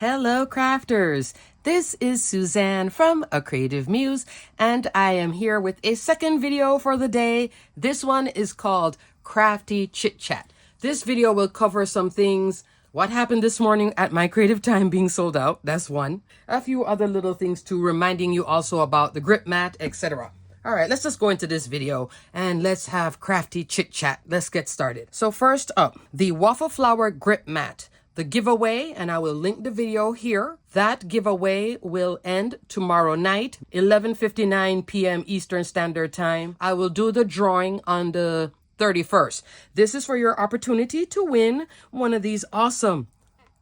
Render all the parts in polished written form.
Hello, crafters. This is Suzanne from A Creative Muse, and I am here with a second video for the day. This one is called Crafty Chit Chat. This video will cover some things. What happened this morning at my creative time being sold out, that's one. A few other little things too, reminding you also about the grip mat, etc. All right, let's just go into this video and let's have Crafty Chit Chat. Let's get started. So first up, the Waffle Flower grip mat. The giveaway, and I will link the video here. That giveaway will end tomorrow night, 11:59 p.m. Eastern Standard Time. I will do the drawing on the 31st. This is for your opportunity to win one of these awesome,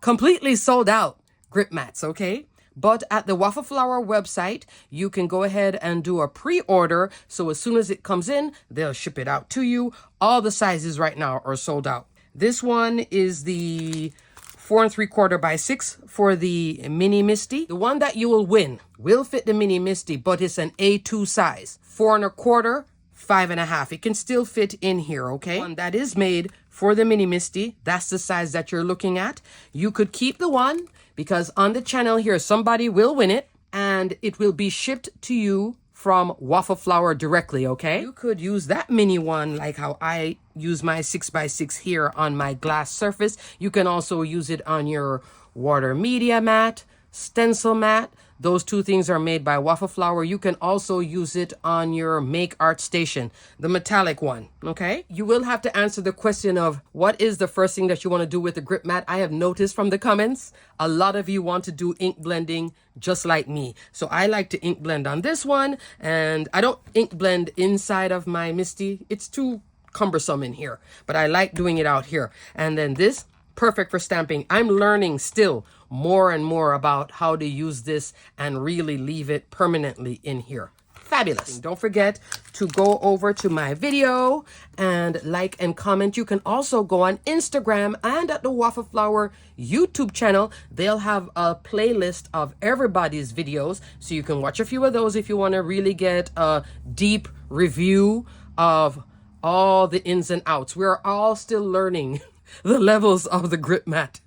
completely sold out grip mats, okay? But at the Waffle Flower website, you can go ahead and do a pre-order. So as soon as it comes in, they'll ship it out to you. All the sizes right now are sold out. This one is the 4 3/4 by 6 for the Mini Misty. The one that you will win will fit the Mini Misty, but it's an A2 size. 4 1/4, 5 1/2. It can still fit in here, okay? One that is made for the Mini Misty, that's the size that you're looking at. You could keep the one because on the channel here, somebody will win it and it will be shipped to you from Waffle Flower directly, okay? You could use that mini one like how I use my 6x6 here on my glass surface. You can also use it on your water media mat, stencil mat. Those two things are made by Waffle Flower. You can also use it on your Make Art Station, the metallic one, okay? You will have to answer the question of what is the first thing that you want to do with the grip mat. I have noticed from the comments, a lot of you want to do ink blending just like me. So I like to ink blend on this one, and I don't ink blend inside of my Misty. It's too cumbersome in here, but I like doing it out here. And then this, perfect for stamping. I'm learning still more and more about how to use this and really leave it permanently in here. Fabulous. Don't forget to go over to my video and like and comment. You can also go on Instagram and at the Waffle Flower YouTube channel. They'll have a playlist of everybody's videos, so you can watch a few of those if you want to really get a deep review of all the ins and outs. We're all still learning the levels of the grip mat.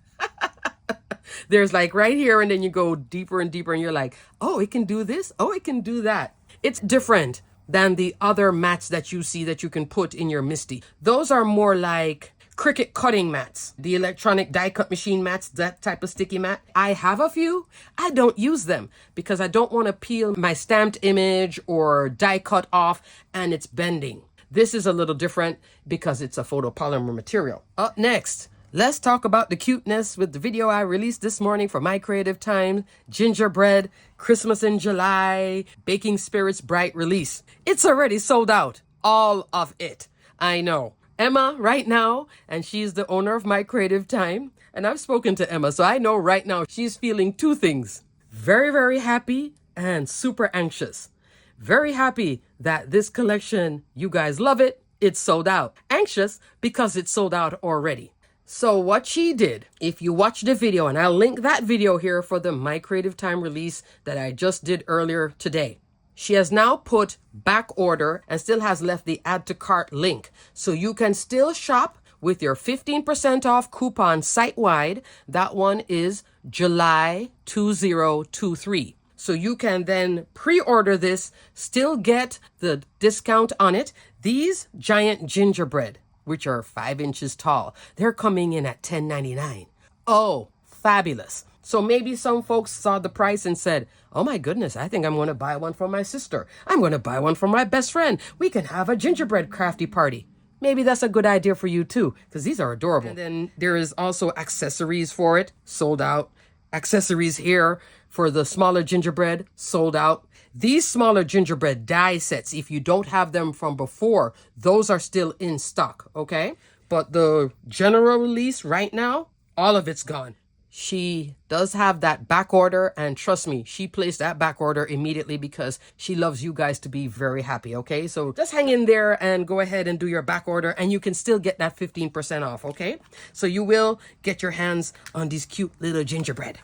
There's like right here, and then you go deeper and deeper, and you're like, oh, it can do this. Oh, it can do that. It's different than the other mats that you see that you can put in your Misty. Those are more like Cricut cutting mats, the electronic die cut machine mats, that type of sticky mat. I have a few. I don't use them because I don't want to peel my stamped image or die cut off and it's bending. This is a little different because it's a photopolymer material. Up next, let's talk about the cuteness with the video I released this morning for my creative time, Gingerbread, Christmas in July, Baking Spirits Bright release. It's already sold out. All of it. I know. Emma right now, and she's the owner of my creative time, and I've spoken to Emma, so I know right now she's feeling two things. Very, very happy and super anxious. Very happy that this collection, you guys love it. It's sold out. Anxious because it's sold out already. So what she did, if you watch the video, and I'll link that video here for the My Creative Time release that I just did earlier today. She has now put back order and still has left the add to cart link. So you can still shop with your 15% off coupon site-wide. That one is July 2023. So you can then pre-order this, still get the discount on it. These giant gingerbread, which are 5 inches tall, they're coming in at $10.99. Oh, fabulous. So maybe some folks saw the price and said, oh my goodness, I think I'm going to buy one for my sister. I'm going to buy one for my best friend. We can have a gingerbread crafty party. Maybe that's a good idea for you too, because these are adorable. And then there is also accessories for it, sold out. Accessories here for the smaller gingerbread, sold out. These smaller gingerbread die sets, if you don't have them from before, those are still in stock, okay? But the general release right now, all of it's gone. She does have that back order, and trust me, she placed that back order immediately because she loves you guys to be very happy, okay? So just hang in there and go ahead and do your back order, and you can still get that 15% off, okay? So you will get your hands on these cute little gingerbread.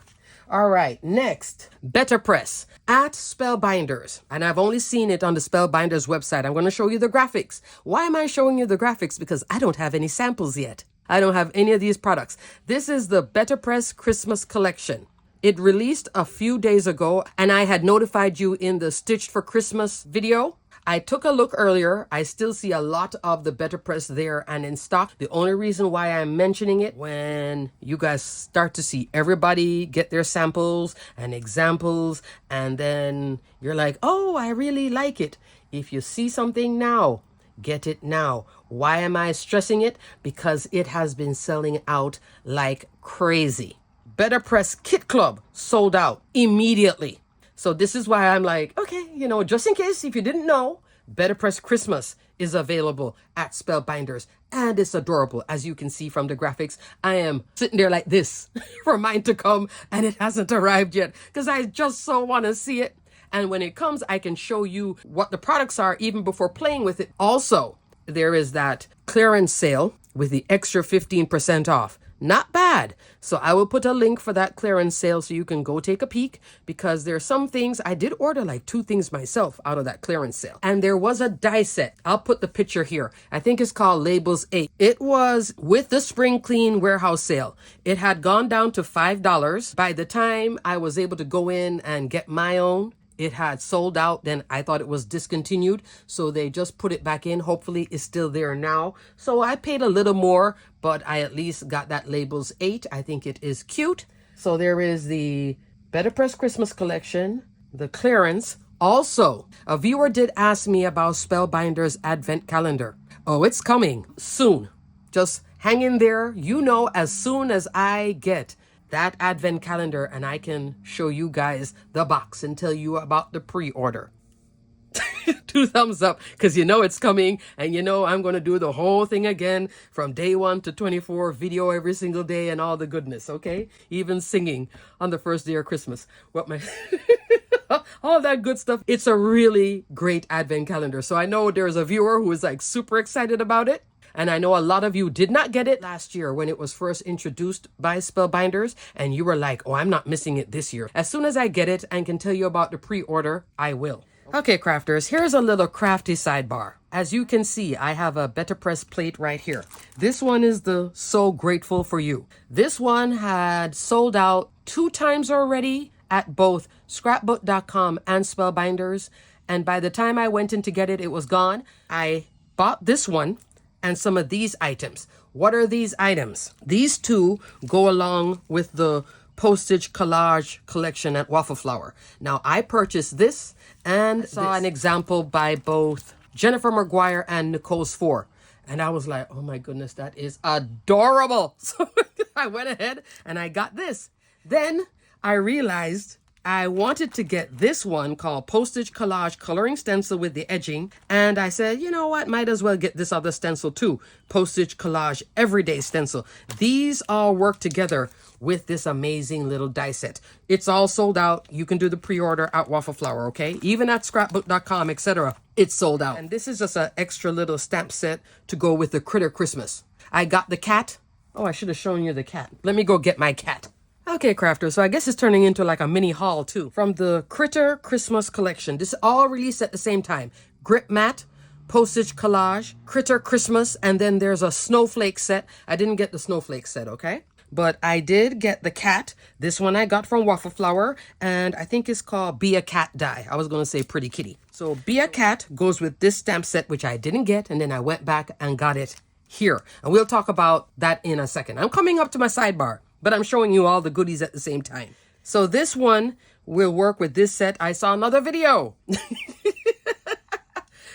All right, next, Better Press at Spellbinders. And I've only seen it on the Spellbinders website. I'm going to show you the graphics. Why am I showing you the graphics? Because I don't have any samples yet. I don't have any of these products. This is the Better Press Christmas collection. It released a few days ago, and I had notified you in the Stitched for Christmas video. I took a look earlier. I still see a lot of the Better Press there and in stock. The only reason why I'm mentioning it, when you guys start to see everybody get their samples and examples, and then you're like, oh, I really like it. If you see something now, get it now. Why am I stressing it? Because it has been selling out like crazy. Better Press Kit Club sold out immediately. So this is why I'm like, okay, just in case if you didn't know, Better Press Christmas is available at Spellbinders, and it's adorable. As you can see from the graphics, I am sitting there like this for mine to come, and it hasn't arrived yet because I just so want to see it. And when it comes, I can show you what the products are even before playing with it. Also, there is that clearance sale with the extra 15% off. Not bad. So I will put a link for that clearance sale so you can go take a peek, because there are some things I did order, like 2 things myself out of that clearance sale. And there was a die set. I'll put the picture here. I think it's called Labels 8. It was with the Spring Clean warehouse sale. It had gone down to $5. By the time I was able to go in and get my own, it had sold out. Then I thought it was discontinued, so they just put it back in. Hopefully it's still there now. So I paid a little more, but I at least got that Labels 8. I think it is cute. So there is the Better Press Christmas collection, the clearance. Also, a viewer did ask me about Spellbinders Advent Calendar. Oh, it's coming soon. Just hang in there. As soon as I get that advent calendar and I can show you guys the box and tell you about the pre-order. 2 thumbs up, because it's coming, and I'm going to do the whole thing again from day 1 to 24, video every single day and all the goodness, okay? Even singing on the first day of Christmas. All that good stuff. It's a really great advent calendar. So I know there's a viewer who is like super excited about it. And I know a lot of you did not get it last year when it was first introduced by Spellbinders, and you were like, oh, I'm not missing it this year. As soon as I get it and can tell you about the pre-order, I will. Okay, crafters, here's a little crafty sidebar. As you can see, I have a Better Press plate right here. This one is the So Grateful for You. This one had sold out 2 times already at both scrapbook.com and Spellbinders. And by the time I went in to get it, it was gone. I bought this one and some of these items. What are these items? These 2 go along with the postage collage collection at Waffle Flower. Now, I purchased this and saw an example by both Jennifer McGuire and Nicole's 4. And I was like, oh my goodness, that is adorable. So I went ahead and I got this. Then I realized I wanted to get this one called Postage Collage Coloring Stencil with the edging. And I said, you know what? Might as well get this other stencil too. Postage Collage Everyday Stencil. These all work together with this amazing little die set. It's all sold out. You can do the pre-order at Waffle Flower, okay? Even at scrapbook.com, etc. It's sold out. And this is just an extra little stamp set to go with the Critter Christmas. I got the cat. Oh, I should have shown you the cat. Let me go get my cat. Okay, crafters, so I guess it's turning into like a mini haul too. From the Critter Christmas collection. This is all released at the same time. Grip Mat, Postage Collage, Critter Christmas, and then there's a Snowflake set. I didn't get the Snowflake set, okay? But I did get the cat. This one I got from Waffle Flower, and I think it's called Be a Cat Die. I was going to say Pretty Kitty. So Be a Cat goes with this stamp set, which I didn't get, and then I went back and got it here. And we'll talk about that in a second. I'm coming up to my sidebar, but I'm showing you all the goodies at the same time. So this one will work with this set. I saw another video.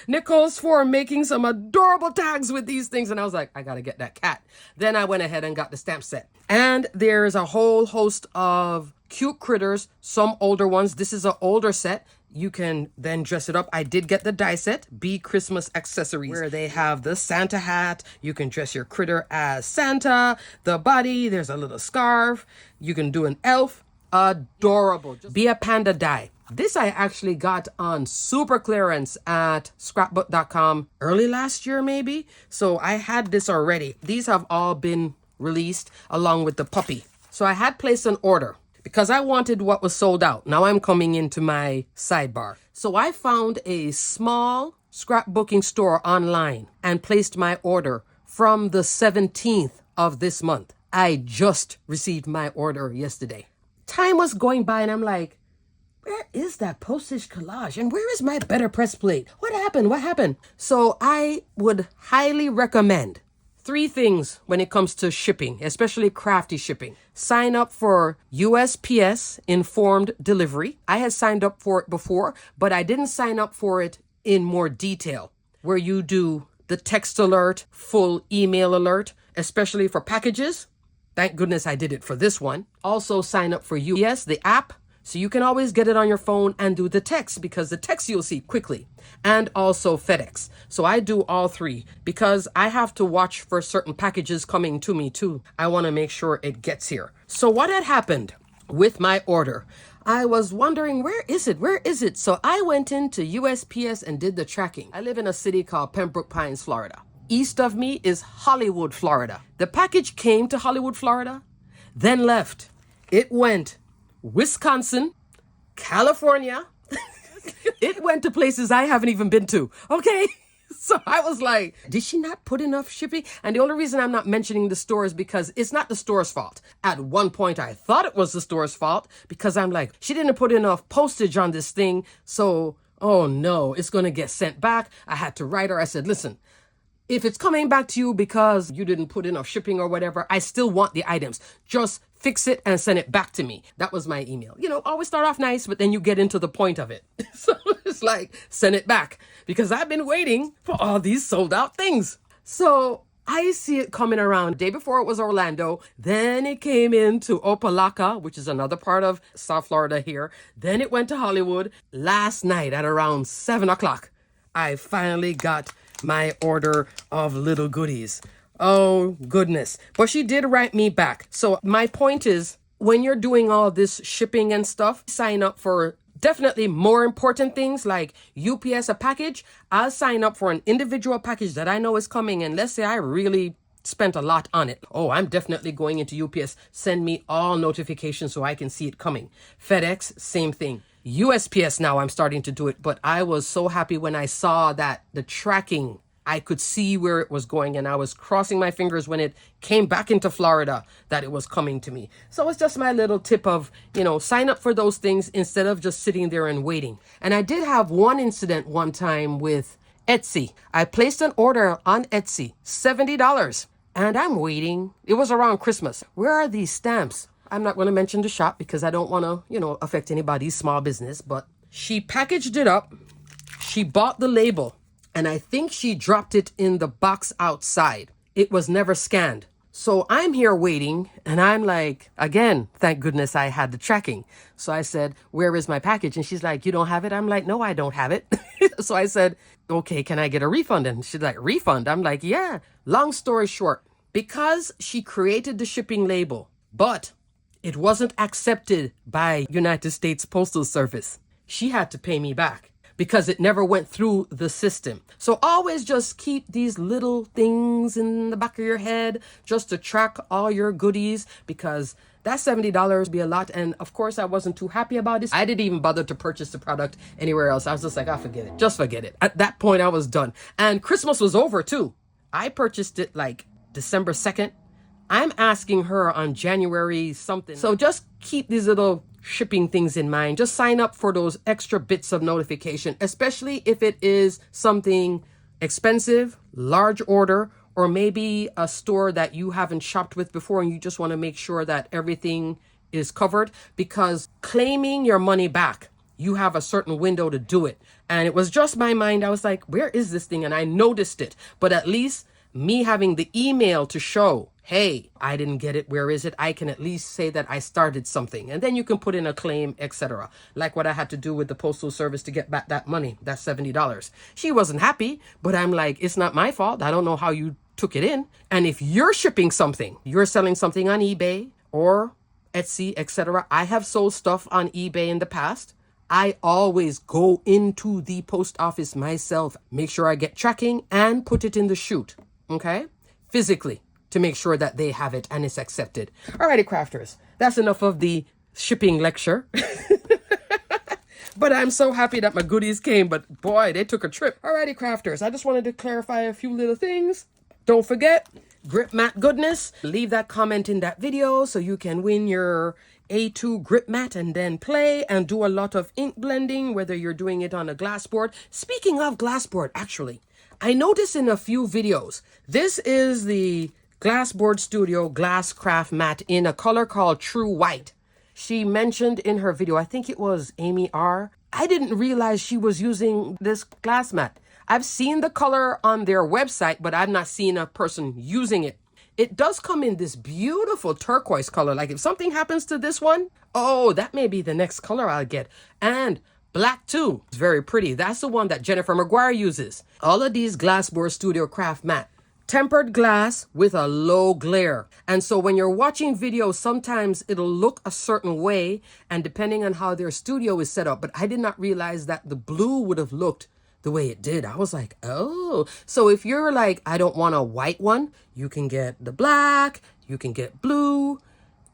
Nicole's 4 making some adorable tags with these things. And I was like, I got to get that cat. Then I went ahead and got the stamp set. And there's a whole host of cute critters, some older ones. This is an older set. You can then dress it up. I did get the die set, Be Christmas Accessories, where they have the Santa hat. You can dress your critter as Santa, the body. There's a little scarf. You can do an elf. Adorable. Be a Panda die. This I actually got on super clearance at scrapbook.com early last year, maybe. So I had this already. These have all been released along with the puppy. So I had placed an order because I wanted what was sold out. Now I'm coming into my sidebar. So I found a small scrapbooking store online and placed my order from the 17th of this month. I just received my order yesterday. time was going by and I'm like, where is that postage collage? And where is my better press plate? What happened? What happened? So I would highly recommend 3 things when it comes to shipping, especially crafty shipping. Sign up for USPS informed delivery. I had signed up for it before, but I didn't sign up for it in more detail, where you do the text alert, full email alert, especially for packages. Thank goodness I did it for this one. Also sign up for UPS, the app, so you can always get it on your phone and do the text, because the text you'll see quickly. And also FedEx. So I do all 3 because I have to watch for certain packages coming to me too. I want to make sure it gets here. So what had happened with my order? I was wondering, where is it? Where is it? So I went into USPS and did the tracking. I live in a city called Pembroke Pines, Florida. East of me is Hollywood, Florida. The package came to Hollywood, Florida, then left. It went Wisconsin, California. It went to places I haven't even been to. Okay. So I was like, did she not put enough shipping? And the only reason I'm not mentioning the store is because it's not the store's fault. At one point, I thought it was the store's fault because I'm like, she didn't put enough postage on this thing. So, oh no, it's going to get sent back. I had to write her. I said, listen, if it's coming back to you because you didn't put enough shipping or whatever, I still want the items. Just fix it and send it back to me. That was my email. You know, always start off nice, but then you get into the point of it. So it's like, send it back, because I've been waiting for all these sold out things. So I see it coming around. The day before it was Orlando. Then it came into Opelika, which is another part of South Florida here. Then it went to Hollywood. Last night at around 7 o'clock, I finally got my order of little goodies. Oh, goodness. But she did write me back. So my point is, when you're doing all this shipping and stuff, sign up for definitely more important things like UPS, a package. I'll sign up for an individual package that I know is coming. And let's say I really spent a lot on it. Oh, I'm definitely going into UPS. Send me all notifications so I can see it coming. FedEx, same thing. USPS now I'm starting to do it, but I was so happy when I saw that the tracking, I could see where it was going, and I was crossing my fingers when it came back into Florida that it was coming to me. So it's just my little tip of, sign up for those things instead of just sitting there and waiting. And I did have one incident one time with Etsy. I placed an order on Etsy, $70, and I'm waiting. It was around Christmas. Where are these stamps? I'm not going to mention the shop because I don't want to, affect anybody's small business, but she packaged it up. She bought the label, and I think she dropped it in the box outside. It was never scanned. So I'm here waiting, and I'm like, again, thank goodness I had the tracking. So I said, where is my package? And she's like, you don't have it? I'm like, no, I don't have it. So I said, okay, can I get a refund? And she's like, refund? I'm like, yeah. Long story short, because she created the shipping label, but it wasn't accepted by United States Postal Service, she had to pay me back because it never went through the system. So always just keep these little things in the back of your head just to track all your goodies, because that $70 would be a lot. And of course, I wasn't too happy about this. I didn't even bother to purchase the product anywhere else. I was just like, forget it. Just forget it. At that point, I was done. And Christmas was over too. I purchased it like December 2nd. I'm asking her on January something. So just keep these little shipping things in mind. Just sign up for those extra bits of notification, especially if it is something expensive, large order, or maybe a store that you haven't shopped with before and you just want to make sure that everything is covered, because claiming your money back, you have a certain window to do it. And it was just my mind. I was like, where is this thing? And I noticed it. But at least me having the email to show, hey, I didn't get it. Where is it? I can at least say that I started something. And then you can put in a claim, etc. Like what I had to do with the Postal Service to get back that money, that $70. She wasn't happy, but I'm like, it's not my fault. I don't know how you took it in. And if you're shipping something, you're selling something on eBay or Etsy, etc. I have sold stuff on eBay in the past. I always go into the post office myself, make sure I get tracking and put it in the chute. Okay? Physically, to make sure that they have it and it's accepted. Alrighty, crafters. That's enough of the shipping lecture. But I'm so happy that my goodies came. But boy, they took a trip. Alrighty, crafters. I just wanted to clarify a few little things. Don't forget, grip mat goodness. Leave that comment in that video so you can win your A2 grip mat and then play and do a lot of ink blending, whether you're doing it on a glassboard. Speaking of glassboard, actually, I noticed in a few videos, this is the Glassboard Studio Glass Craft Mat in a color called True White. She mentioned in her video, I think it was Amy R. I didn't realize she was using this glass mat. I've seen the color on their website, but I've not seen a person using it. It does come in this beautiful turquoise color. Like if something happens to this one, oh, that may be the next color I'll get. And black too. It's very pretty. That's the one that Jennifer McGuire uses. All of these Glassboard Studio Craft Mat. Tempered glass with a low glare. And so when you're watching videos, sometimes it'll look a certain way and depending on how their studio is set up. But I did not realize that the blue would have looked the way it did. I was like, oh. So if you're like, I don't want a white one, you can get the black, you can get blue.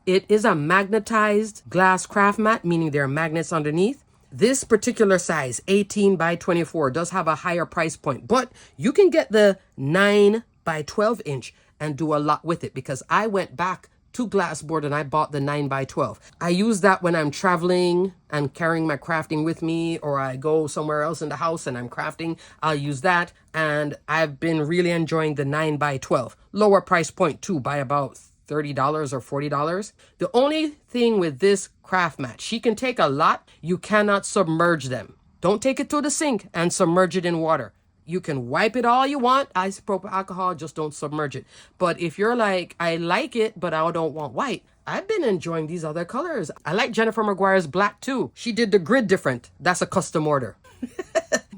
It is a magnetized glass craft mat, meaning there are magnets underneath. This particular size, 18 by 24, does have a higher price point, but you can get the 9 by 12 inch and do a lot with it because I went back to Glassboard and I bought the 9 by 12. I use that when I'm traveling and carrying my crafting with me, or I go somewhere else in the house and I'm crafting, I'll use that. And I've been really enjoying the 9 by 12. Lower price point too, by about $30 or $40. The only thing with this craft mat, she can take a lot. You cannot submerge them. Don't take it to the sink and submerge it in water. You can wipe it all you want, isopropyl alcohol, just don't submerge it. But if you're like, I like it, but I don't want white, I've been enjoying these other colors. I like Jennifer McGuire's black too. She did the grid different. That's a custom order.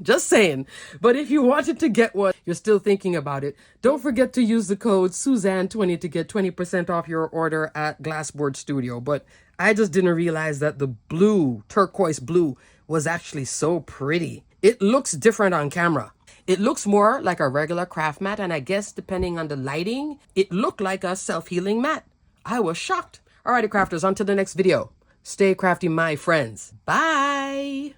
Just saying. But if you wanted to get one, you're still thinking about it, don't forget to use the code Suzanne20 to get 20% off your order at Glassboard Studio. But I just didn't realize that the blue, turquoise blue, was actually so pretty. It looks different on camera. It looks more like a regular craft mat, and I guess depending on the lighting, it looked like a self-healing mat. I was shocked. Alrighty, crafters, on to the next video. Stay crafty, my friends. Bye!